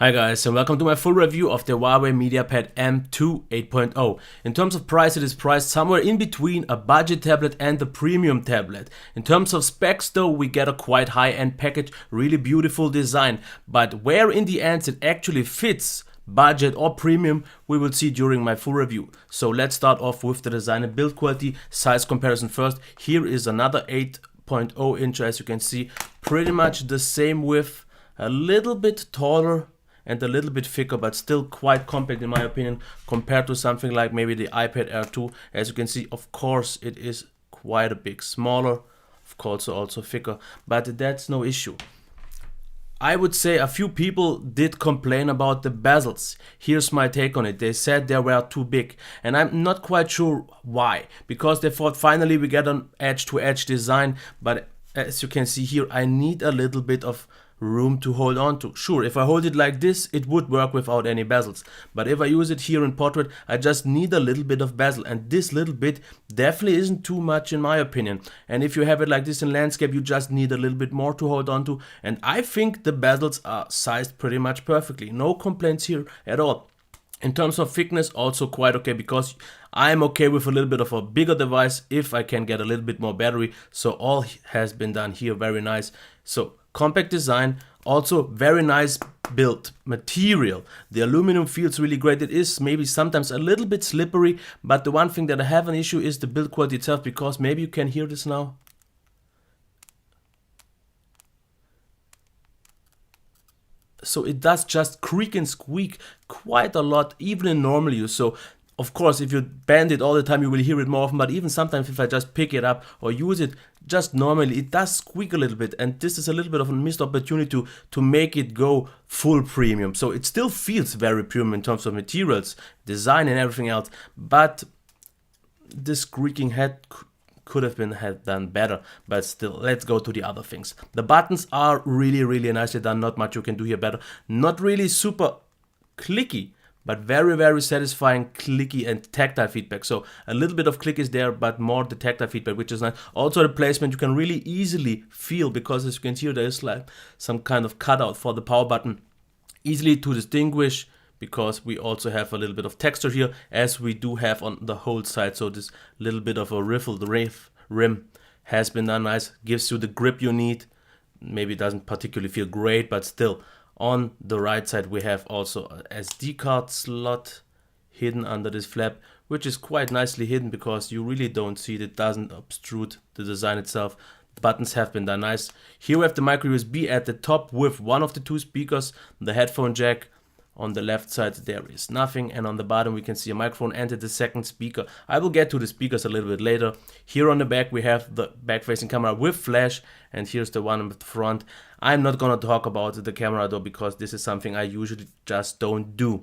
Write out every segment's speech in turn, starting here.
Hi guys, and welcome to my full review of the Huawei MediaPad M2 8.0. In terms of price, it is priced somewhere in between a budget tablet and a premium tablet. In terms of specs though, we get a quite high-end package, really beautiful design, but where in the end it actually fits, budget or premium, we will see during my full review. So let's start off with the design and build quality, size comparison first. Here is another 8.0 inch, as you can see, pretty much the same width, a little bit taller and a little bit thicker, but still quite compact in my opinion compared to something like maybe the iPad Air 2. As you can see, of course it is quite a bit smaller, of course also thicker, but that's no issue. I would say a few people did complain about the bezels. Here's my take on it. They said they were too big, and I'm not quite sure why, because they thought finally we get an edge-to-edge design, but as you can see here, I need a little bit of room to hold on to. Sure, if I hold it like this, it would work without any bezels, but if I use it here in portrait, I just need a little bit of bezel, and this little bit definitely isn't too much in my opinion. And if you have it like this in landscape, you just need a little bit more to hold on to, and I think the bezels are sized pretty much perfectly. No complaints here at all. In terms of thickness, also quite okay, because I'm okay with a little bit of a bigger device if I can get a little bit more battery. So all has been done here, very nice. So compact design, also very nice build material. The aluminum feels really great. It is maybe sometimes a little bit slippery, but the one thing that I have an issue is the build quality itself, because maybe you can hear this now. So it does just creak and squeak quite a lot, even in normal use. So of course, if you bend it all the time, you will hear it more often, but even sometimes if I just pick it up or use it just normally, it does squeak a little bit, and this is a little bit of a missed opportunity to make it go full premium. So it still feels very premium in terms of materials, design and everything else, but this squeaking head could have been done better. But still, let's go to the other things. The buttons are really nicely done. Not much you can do here better. Not really super clicky, but very satisfying clicky and tactile feedback. So a little bit of click is there, but more the tactile feedback, which is nice. Also the placement you can really easily feel, because as you can see there is like some kind of cutout for the power button, easily to distinguish, because we also have a little bit of texture here, as we do have on the whole side. So this little bit of a riffled rim has been done nice, gives you the grip you need. Maybe it doesn't particularly feel great, but still. On the right side we have also a SD card slot hidden under this flap, which is quite nicely hidden because you really don't see it. It doesn't obstrude the design itself. The buttons have been done nice. Here we have the micro USB at the top with one of the two speakers, the headphone jack. On the left side there is nothing, and on the bottom we can see a microphone and the second speaker. I will get to the speakers a little bit later. Here on the back we have the back facing camera with flash, and here's the one with the front. I'm not gonna talk about the camera though, because this is something I usually just don't do.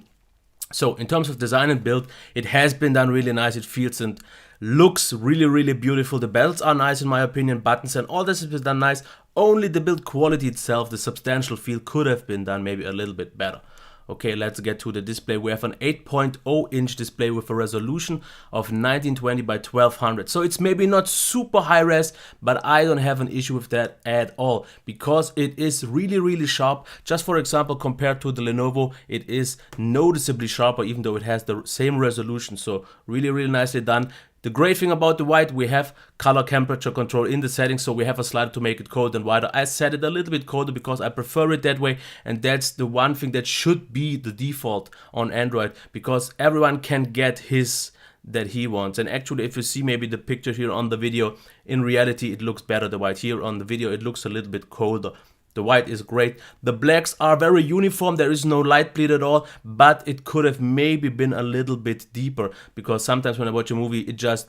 So in terms of design and build, it has been done really nice. It feels and looks really beautiful. The belts are nice in my opinion, buttons and all this has been done nice. Only the build quality itself, the substantial feel, could have been done maybe a little bit better. Okay, let's get to the display. We have an 8.0 inch display with a resolution of 1920 by 1200. So it's maybe not super high res, but I don't have an issue with that at all, because it is really sharp. Just for example, compared to the Lenovo, it is noticeably sharper, even though it has the same resolution. So really nicely done. The great thing about the white, we have color temperature control in the settings, so we have a slider to make it cold and wider. I set it a little bit colder because I prefer it that way, and that's the one thing that should be the default on Android, because everyone can get his that he wants. And actually, if you see maybe the picture here on the video, in reality it looks better, the white. Here on the video it looks a little bit colder. The white is great. The blacks are very uniform. There is no light bleed at all, but it could have maybe been a little bit deeper, because sometimes when I watch a movie, it just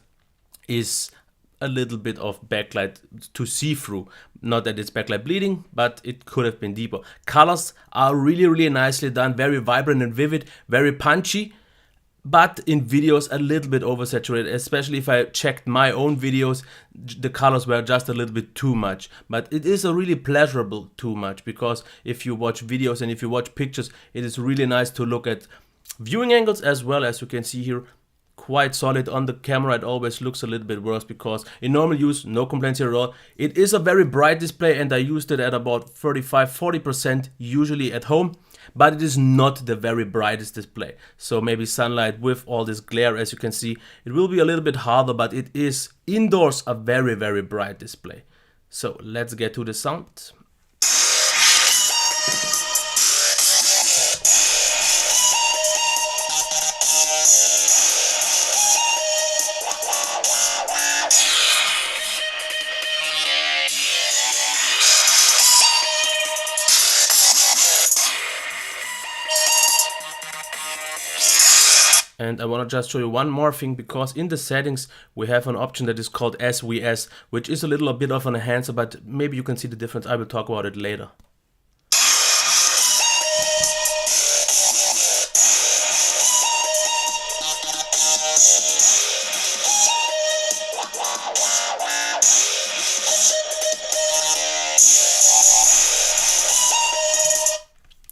is a little bit of backlight to see through. Not that it's backlight bleeding, but it could have been deeper. Colors are really nicely done. Very vibrant and vivid, very punchy. But in videos a little bit oversaturated, especially if I checked my own videos, the colors were just a little bit too much. But it is a really pleasurable too much, because if you watch videos and if you watch pictures, it is really nice to look at viewing angles as well. As you can see here, quite solid. On the camera it always looks a little bit worse, because in normal use, no complaints here at all. It is a very bright display, and I used it at about 35-40% usually at home. but it is not the very brightest display. So maybe sunlight with all this glare, as you can see, it will be a little bit harder, but it is indoors a very, very bright display. So let's get to the sound. And I want to just show you one more thing, because in the settings we have an option that is called SVS, which is a little bit of an enhancer, but maybe you can see the difference. I will talk about it later.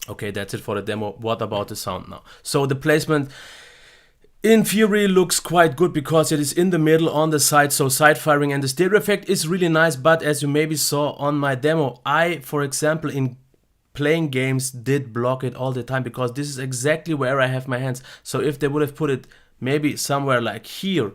Okay, that's it for the demo. What about the sound now? So the placement in theory looks quite good because it is in the middle on the side, so side firing, and the stereo effect is really nice. But as you maybe saw on my demo, I, for example, in playing games did block it all the time, because this is exactly where I have my hands. So if they would have put it maybe somewhere like here,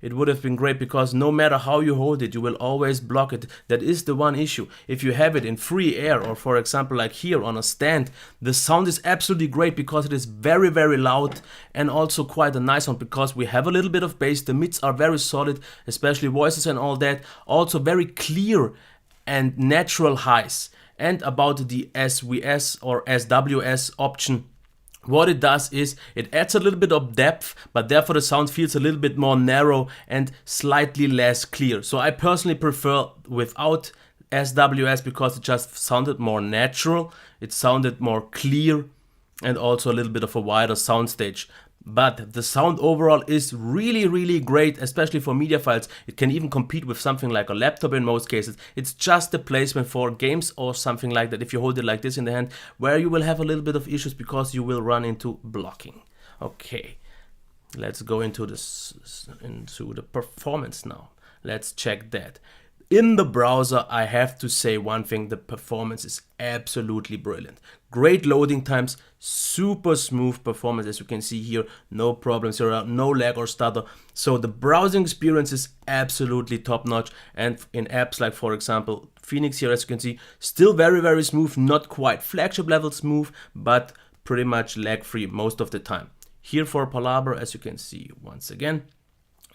it would have been great, because no matter how you hold it, you will always block it. That is the one issue. If you have it in free air, or for example like here on a stand, the sound is absolutely great because it is very, very loud, and also quite a nice sound because we have a little bit of bass. The mids are very solid, especially voices and all that. Also very clear and natural highs. And about the SVS or SWS option, what it does is it adds a little bit of depth, but therefore the sound feels a little bit more narrow and slightly less clear. So I personally prefer without SWS because it just sounded more natural, it sounded more clear, and also a little bit of a wider soundstage. But the sound overall is really, really great, especially for media files. It can even compete with something like a laptop in most cases. It's just the placement for games or something like that, if you hold it like this in the hand, where you will have a little bit of issues because you will run into blocking. Okay, let's go into the performance now. Let's check that. In the browser, I have to say one thing: the performance is absolutely brilliant. Great loading times, super smooth performance, as you can see here, no problems here, no lag or stutter. So the browsing experience is absolutely top notch, and in apps like, for example, Phoenix here, as you can see, still very, very smooth, not quite flagship level smooth, but pretty much lag free most of the time. Here for Palaver, as you can see once again,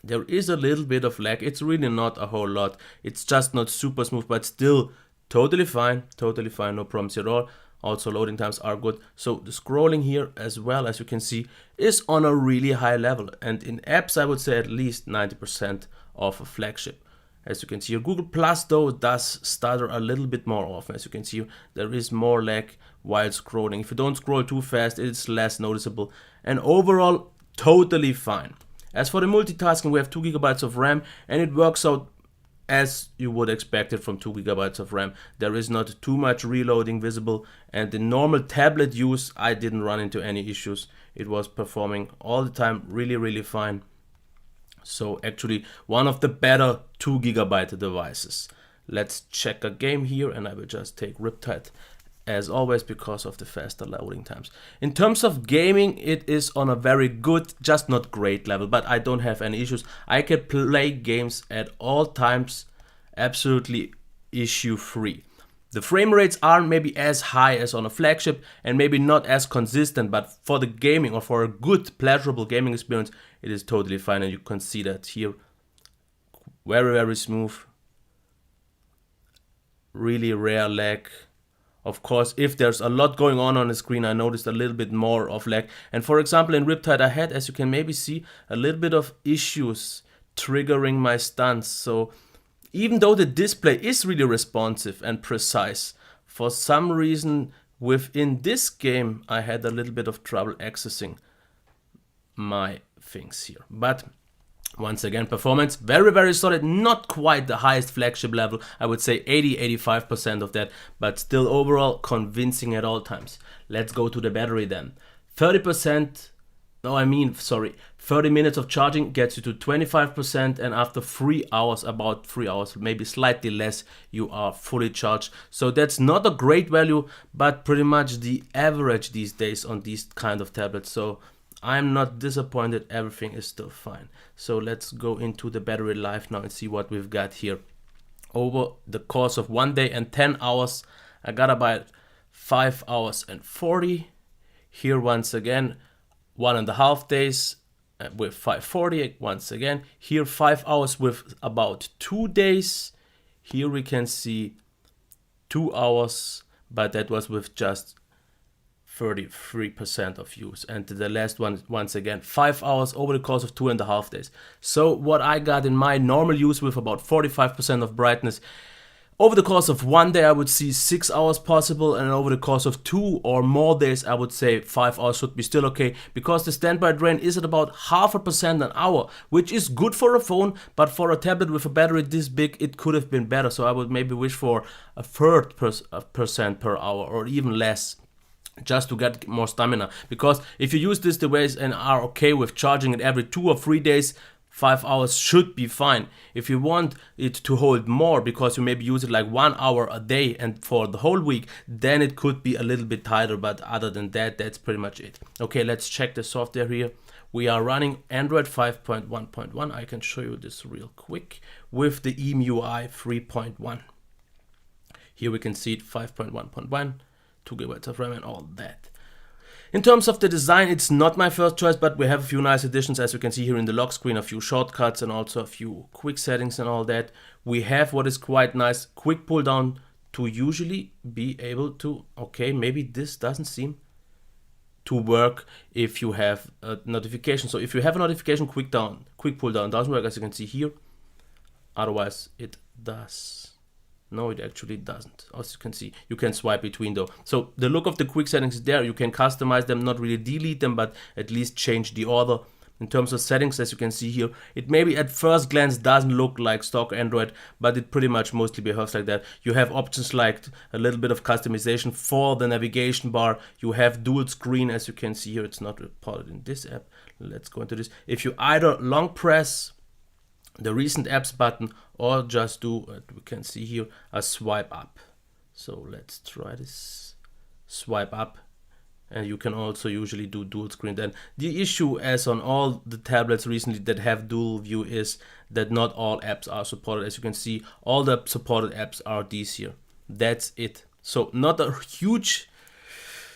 there is a little bit of lag. It's really not a whole lot. It's just not super smooth, but still totally fine, no problems at all. Also loading times are good. So the scrolling here as well, as you can see, is on a really high level. And in apps, I would say at least 90% of a flagship. As you can see here, Google Plus though does stutter a little bit more often. As you can see, there is more lag while scrolling. If you don't scroll too fast, it's less noticeable. And overall, totally fine. As for the multitasking, we have 2 GB of RAM, and it works out as you would expect it from 2 GB of RAM. There is not too much reloading visible, and in normal tablet use, I didn't run into any issues. It was performing all the time really, really fine. So actually one of the better 2 GB devices. Let's check a game here, and I will just take Riptide as always because of the faster loading times. In terms of gaming, it is on a very good, just not great level, but I don't have any issues. I can play games at all times absolutely issue free. The frame rates aren't maybe as high as on a flagship and maybe not as consistent, but for the gaming or for a good pleasurable gaming experience, it is totally fine, and you can see that here. Very, very smooth. Really rare lag. Of course, if there's a lot going on the screen, I noticed a little bit more of lag. And for example, in Riptide, I had, as you can maybe see, a little bit of issues triggering my stunts. So even though the display is really responsive and precise, for some reason within this game, I had a little bit of trouble accessing my things here. But once again, performance, very, very solid, not quite the highest flagship level. I would say 80-85% of that, but still overall convincing at all times. Let's go to the battery then. 30% No, I mean, sorry, 30 minutes of charging gets you to 25%, and after 3 hours, about 3 hours, maybe slightly less, you are fully charged. So that's not a great value, but pretty much the average these days on these kind of tablets. So I'm not disappointed, everything is still fine. So let's go into the battery life now and see what we've got here. Over the course of 1 day and 10 hours, I got about 5 hours and 40. Here once again, 1.5 days with 540 once again. Here 5 hours with about 2 days. Here we can see 2 hours, but that was with just 33% of use. And the last one, once again, 5 hours over the course of 2.5 days. So what I got in my normal use with about 45% of brightness, over the course of 1 day, I would see 6 hours possible, and over the course of 2 or more days, I would say 5 hours should be still okay, because the standby drain is at about 0.5% an hour, which is good for a phone, but for a tablet with a battery this big, it could have been better. So I would maybe wish for a third percent per hour, or even less, just to get more stamina. Because if you use this device and are okay with charging it every 2 or 3 days, 5 hours should be fine. If you want it to hold more, because you maybe use it like 1 hour a day and for the whole week, then it could be a little bit tighter, but other than that, that's pretty much it. Okay, let's check the software here. We are running Android 5.1.1. I can show you this real quick with the EMUI 3.1. Here we can see it 5.1.1, 2 GB of RAM and all that. In terms of the design, it's not my first choice, but we have a few nice additions, as you can see here in the lock screen, a few shortcuts and also a few quick settings and all that. We have what is quite nice, quick pull down to usually be able to, okay, maybe this doesn't seem to work if you have a notification. So if you have a notification, quick pull down doesn't work, as you can see here. Otherwise it does. No, it actually doesn't. As you can see, you can swipe between though. So the look of the quick settings is there. You can customize them, not really delete them, but at least change the order. In terms of settings, as you can see here, it maybe at first glance doesn't look like stock Android, but it pretty much mostly behaves like that. You have options like a little bit of customization for the navigation bar. You have dual screen, as you can see here. It's not reported in this app. Let's go into this. If you either long press the recent apps button or just do, we can see here, a swipe up. So let's try this, swipe up, and you can also usually do dual screen. Then the issue, as on all the tablets recently that have dual view, is that not all apps are supported. As you can see, all the supported apps are these here. That's it. So not a huge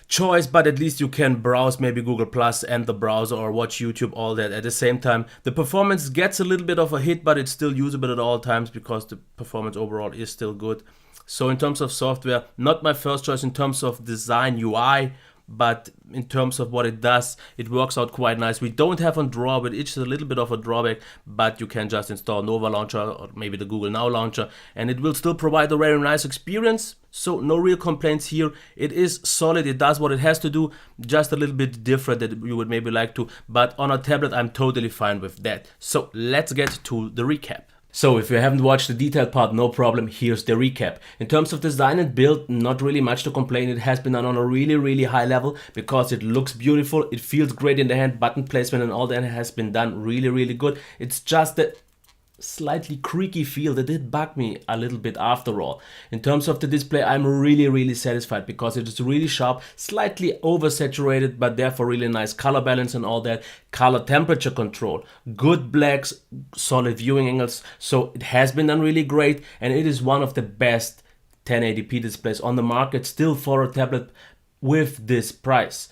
choice, but at least you can browse maybe Google Plus and the browser, or watch YouTube, all that at the same time. The performance gets a little bit of a hit, but it's still usable at all times because the performance overall is still good. So in terms of software, not my first choice in terms of design UI, but in terms of what it does, it works out quite nice. We don't have on draw, but it's a little bit of a drawback, but you can just install Nova Launcher or maybe the Google Now Launcher, and it will still provide a very nice experience. So no real complaints here. It is solid, it does what it has to do, just a little bit different that you would maybe like to, but on a tablet I'm totally fine with that. So let's get to the recap. So if you haven't watched the detailed part, no problem, here's the recap. In terms of design and build, not really much to complain. It has been done on a really high level because it looks beautiful, it feels great in the hand, button placement and all that has been done really good. It's just that slightly creaky feel that did bug me a little bit after all. In terms of the display, I'm really satisfied because it is really sharp, slightly oversaturated, but therefore really nice color balance and all that. Color temperature control, good blacks, solid viewing angles. So it has been done really great, and it is one of the best 1080p displays on the market still for a tablet with this price.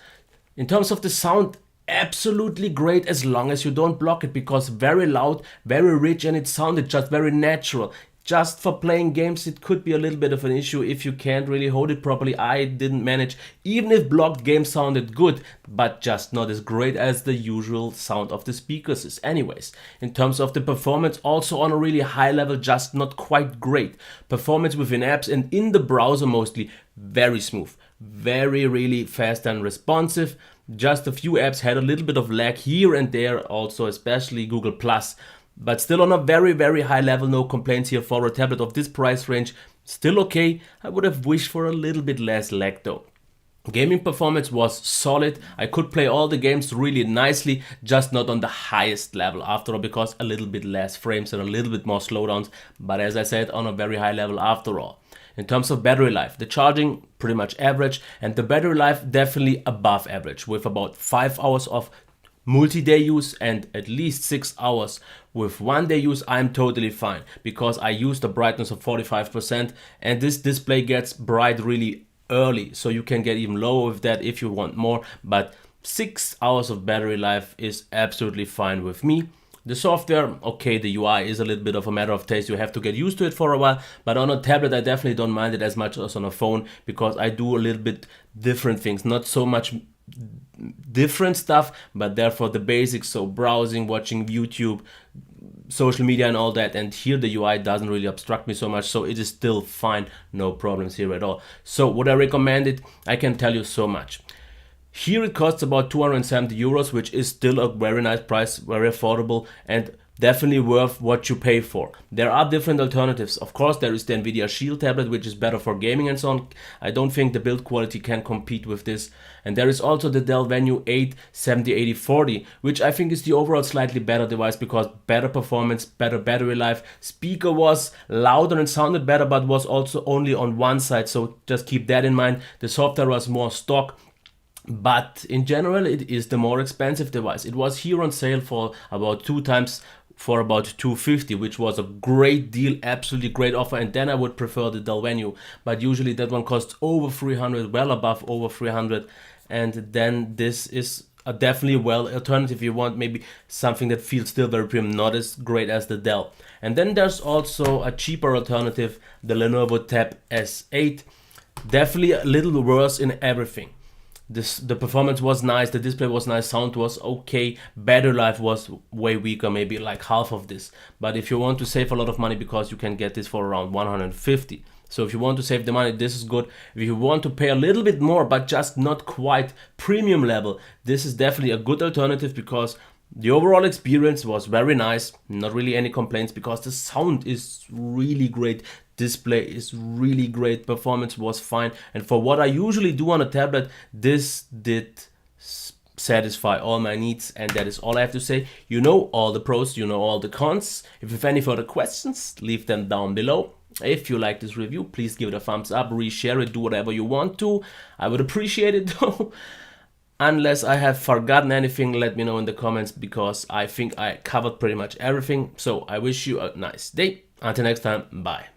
In terms of the sound, absolutely great as long as you don't block it, because very loud, very rich, and it sounded just very natural. Just for playing games it could be a little bit of an issue if you can't really hold it properly. I didn't manage, even if blocked games sounded good, but just not as great as the usual sound of the speakers is anyways. In terms of the performance, also on a really high level, just not quite great. Performance within apps and in the browser mostly very smooth, very really fast and responsive. Just a few apps had a little bit of lag here and there, also especially Google Plus, but still on a very high level, no complaints here for a tablet of this price range. Still okay. I would have wished for a little bit less lag though. Gaming performance was solid. I could play all the games really nicely, just not on the highest level after all, because a little bit less frames and a little bit more slowdowns. But as I said, on a very high level after all. In terms of battery life, the charging pretty much average, and the battery life definitely above average, with about 5 hours of multi-day use and at least 6 hours with one-day use. I'm totally fine because I use the brightness of 45%, and this display gets bright really early, so you can get even lower with that if you want more, but 6 hours of battery life is absolutely fine with me. The software, okay, the UI is a little bit of a matter of taste. You have to get used to it for a while, but on a tablet I definitely don't mind it as much as on a phone, because I do a little bit different things, not so much different stuff, but therefore the basics, so browsing, watching YouTube, social media and all that, and here the UI doesn't really obstruct me so much, so it is still fine, no problems here at all. So would I recommend it? I can tell you so much. Here it costs about 270 euros, which is still a very nice price, very affordable, and definitely worth what you pay for. There are different alternatives. Of course, there is the Nvidia Shield tablet, which is better for gaming and so on. I don't think the build quality can compete with this. And there is also the Dell Venue 8 708040, which I think is the overall slightly better device, because better performance, better battery life. Speaker was louder and sounded better, but was also only on one side, so just keep that in mind. The software was more stock. But in general, it is the more expensive device. It was here on sale for about 2 times for about 250, which was a great deal, absolutely great offer. And then I would prefer the Dell Venue, but usually that one costs over 300, well above over 300. And then this is a definitely well alternative if you want maybe something that feels still very premium, not as great as the Dell. And then there's also a cheaper alternative, the Lenovo Tab S8. Definitely a little worse in everything. The performance was nice, the display was nice, sound was okay, battery life was way weaker, maybe like half of this. But if you want to save a lot of money, because you can get this for around 150. So if you want to save the money, this is good. If you want to pay a little bit more, but just not quite premium level, this is definitely a good alternative, because the overall experience was very nice, not really any complaints, because the sound is really great, display is really great, performance was fine, and for what I usually do on a tablet, this did satisfy all my needs, and that is all I have to say. You know all the pros, you know all the cons. If you have any further questions, leave them down below. If you like this review, please give it a thumbs up, reshare it, do whatever you want to. I would appreciate it though. Unless I have forgotten anything, let me know in the comments, because I think I covered pretty much everything. So I wish you a nice day. Until next time, bye.